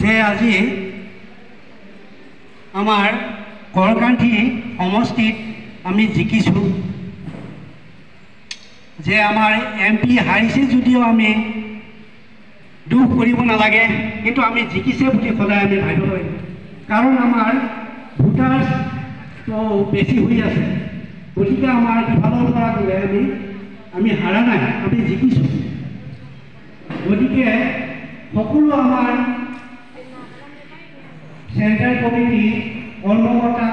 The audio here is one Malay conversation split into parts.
যে আজি আমাৰ কৰকান্থী সমষ্টিত আমি জিকিছোঁ, যে আমাৰ MP হাৰিছে যদিও আমি দুখ কৰিব নালাগে, কিন্তু আমি জিকিছে বুলি সদায় আমি ভাবিব লাগিব। কাৰণ আমাৰ ভোটাৰ্ছ তো বেছি হৈ আছে, গতিকে আমাৰ ইফালৰ পৰা গ'লে আমি হাৰা নাই, আমি জিকিছোঁ। গতিকে সকলো আমাৰ চেণ্ট্ৰেল কমিটি কৰ্মকৰ্তা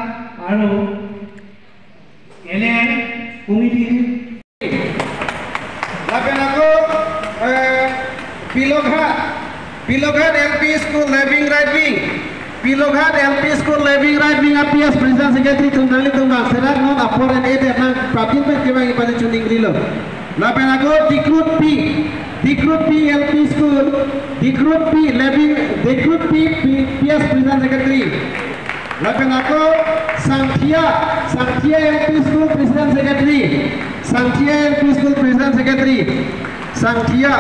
আৰু LA কমিটিৰ Piloghat LP School Living Right Wing, Piloghat LP School Living Right Wing APS President Secretary Tunggali Tungang Serat non apor and aid and Pratin Kevang Ipadi Chuning Rilo. Lapenago Decruit P LP School, Decruit P Living, Decruit P PS President Secretary. Lapenago Santia LP School President Secretary, Santia LP School President Secretary. Santia,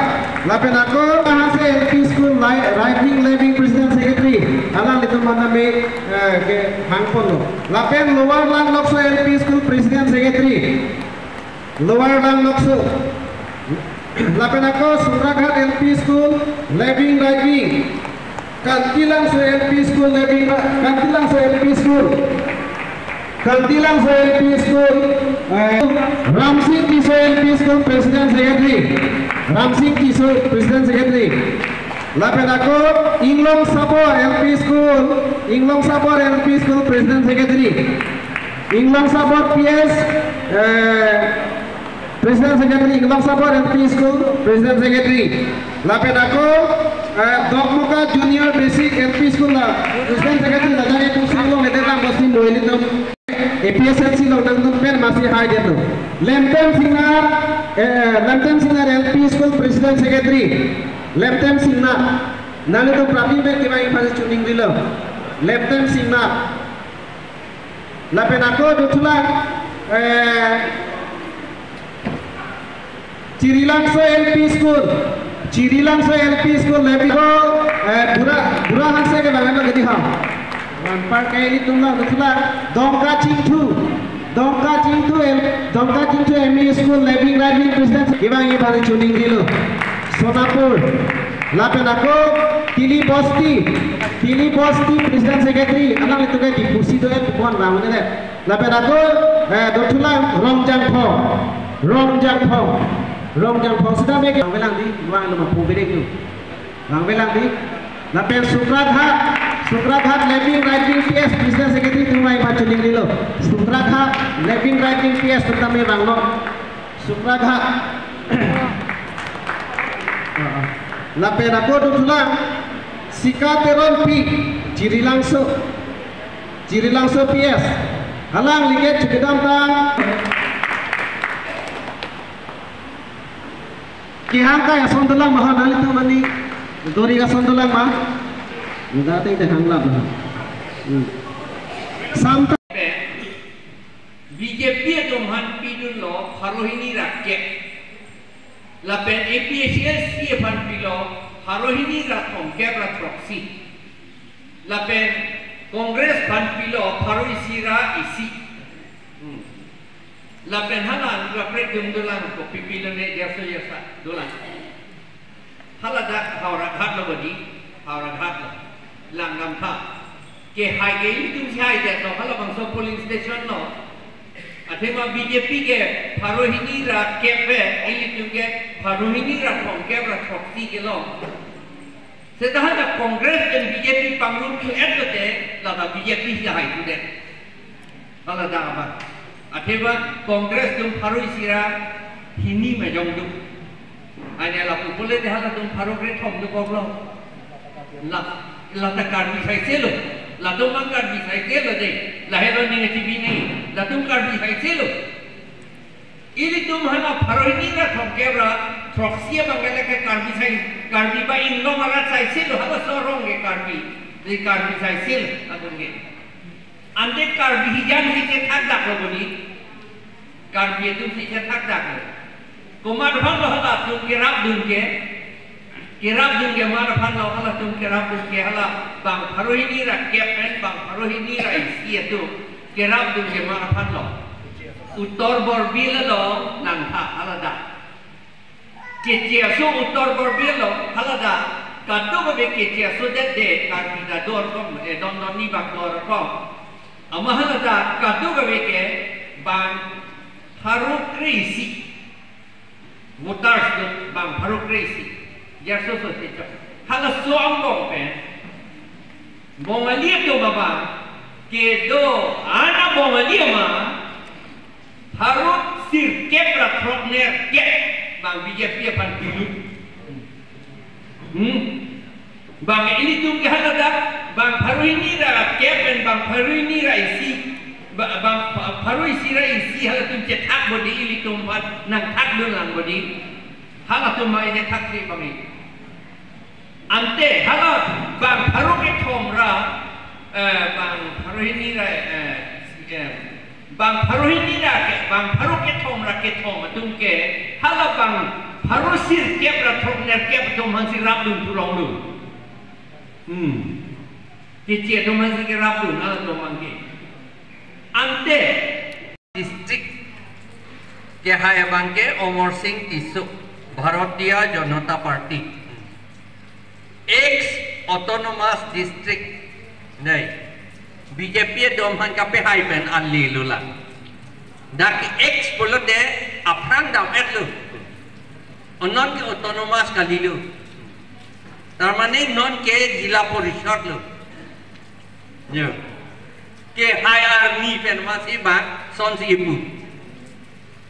Lapenago, Bahasa LP School Right Wing Living President Secretary. Alang itu mana me ke Hangpono. Lapen Lower Lang Lokso LP School President Secretary. Lower Lang Lokso. Lapenago Suragat LP School Living Right Wing. Kantilang so LP School Living Kantilang so LP School. Kantilang so LP School. Ramsing Kiso LP School President Secretary. Ramsing Kiso President Secretary. Lapenago Inglong Sabor LP School, Inglong Sabor LP School President Secretary. Inglong Sabor PS President Secretary. Inglong Sabor LP School President Secretary. Lapenago Dokmuka Junior Basic LP School President Secretary. Lajari Kusilo Letelang Muslim Doilitum APSLC Lonang Pen masih hadir tu. Lempem Singar LP School President Secretary. Lempem Singar. Nang itu Pratin Pen kita yang pasal tuning dulu. Lempem Singar. Lapenago Dutulang Cirilangso LP School. Cirilangso LP School Lepigo Dura Hanse ke bagaimana jadi ham. Rampar kayak ini tunggal betulan. Dongka Cingtu ME School Living Right Wing President. Gimana ini pada tuning dulu. Sonapur. Lapenago Tili Bosti President Secretary. Anak itu kayak dipusi tu kan bukan ramu ni. Lapenago Dotulang Rong Jang Phong sudah mereka orang bilang di luar nama publik itu. Orang bilang di Lapen Sukrathat Living Right Wing PS President Secretary tumai baca ning dilo. Sukrathat Living Right Wing PS tentang memang no. Sukrathat. Lapen aku tulang Sikateron P Cirilangso PS. Halang liget cukidam tang. Kihangka ya sondolang mahal nali tu mani dori ka sondolang mah Nggak ada hangla bah. Sampai BJP itu menghantar lo Harohini rakyat. Lapen APSC menghantar lo Harohini rakyat kebrat proxy. Lapen Kongres menghantar lo Harohisira isi. Lapen halan rakyat jumdulan ko pipilon ni jasa dolan. Halada haurat lo bodi haurat lo. Lang nampak ke hai ke itu siapa je tu kalau bangsa polling station no athema BJP ke Harohini rakyat pe itu ke Harohini rakyat kebrat proxy ke lo setelah Kongres dan BJP panggul tu te lalu BJP siapa itu deh kalau dah apa athema Kongres tu Harohisira hini majong tu hanya lalu boleh dah tu Harohini thom tu kau lo Lata karbi sai selo, lato mang karbi sai selo deh, lahero ni TV ni, lato karbi sai selo. Ini tu mana Harohini ra thomkebra, proxy bangala ke karbi ba inlo mara sai selo, haba sorong ke karbi sai selo, atunge. Ande karbi hijam si thak dak lo boni, karbi tu si thak dak lo. Kumar bang lo haba tu kirap dun ke, kerap dung ke mana pan lo hala dung kerap dung ke hala bang pharu ini ra kepen bang pharu ini ra isi itu kerap dung ke mana pan lo utor borbil lo nan tha hala da kecia so utor borbil lo hala da kado be kecia so de kar kita dor kom don ni bak dor kom ama hala da kado be ke bang pharu krisi voters tu bang pharu krisi ya so itu hala so ambong pe bongalia tu baba ke do ana bongalia ma pharu sir kepra trokner ke bang BJP pan pilu bang ini tu ke hala da bang pharu ini ra kepen bang pharu ini ra isi bang pharu isi ra isi hala tu cetak bodi ili tu nang thak dun lang bodi hala tu mai ne thak tri bang ante hala bang pharu ke thom ra bang pharu ini ra bang pharu ini ra ke bang pharu ke thom ra ke thom tung ke hala bang pharu sir ke pra thom ner ke tu man si rap dun tu long dun ke che tu man si ke rap dun ala tu man ke ante district ke hai bang ke Omar Singh Tisuk Bharatiya Janata Party ex autonomous district nei BJP domhan kape hai pen alli lula dak ex polode afran dam etlu onon ke autonomous kalilu tarmane non ke jila porishad lu yo ke hai army pen masi bang sonsi ibu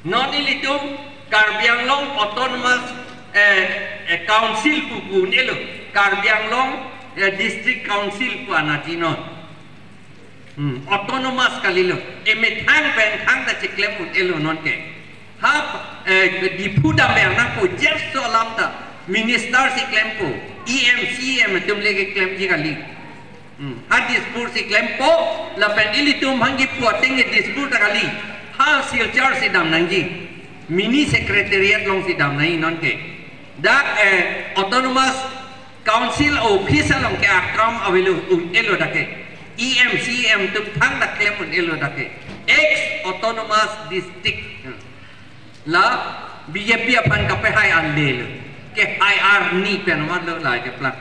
non ilitum Karbianglong autonomous council pupu nelo Karbianglong district council pu anatinon autonomous kalilo emethang pen thang ta chiklem ut elo non ke ha dipuda me na ko jerso lamta minister siklem pu EMCM tumle ke klem ji kali ha dispur siklem po la pen ilitum hangi pu atenge dispur kali ha silchar sidam nangji mini secretariat long sidam nai non ke dak autonomous council office long ke akram avelu elo dake EMCM tum thang dak klem elo dake ex autonomous district la BJP apan kape hai an le ke IR ni pen ma lo la ke plan